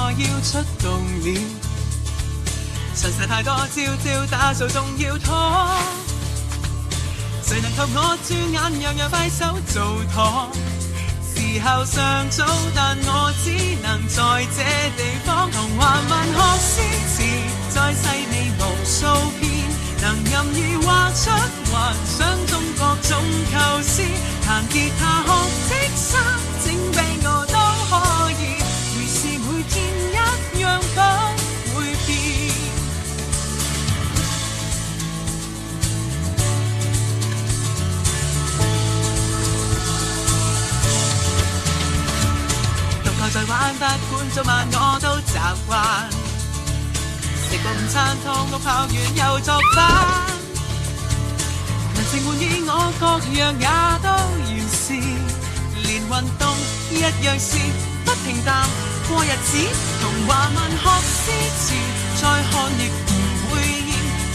我要出動了。塵世太多，朝朝打掃仲要拖，誰能及我轉眼樣樣揮手做妥？時候尚早，但我只能在這地方同畫文學詩詞，再細味無數遍，能任意畫出幻想中各種構思。彈吉他學的心，整備我都可以，如是每天一樣不會變。獨在玩，不管早晚我都習慣。食過午餐，湯屋泡完又作飯。能情滿意我各樣也都完事，連運動一樣是不平淡過日子。童話文學詩詞，再看亦唔會厭。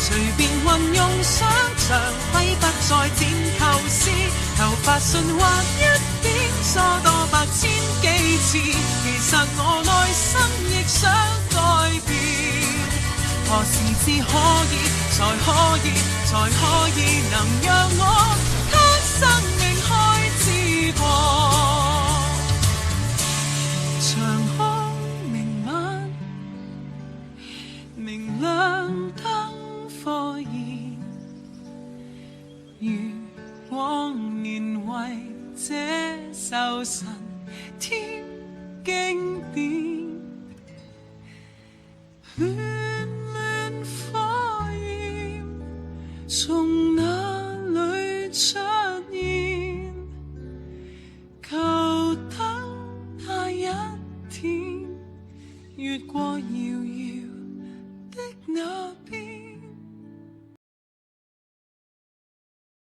隨便運用想像，揮筆再剪構思。頭髮順滑一點，梳多百千幾次。其實我內心亦想改變，何時至可以，才可以能讓我給生命開支過。長空明晚，明亮燈火焰，如往年為這壽辰添經典。火焰從哪裏出現？求等那一天越過遙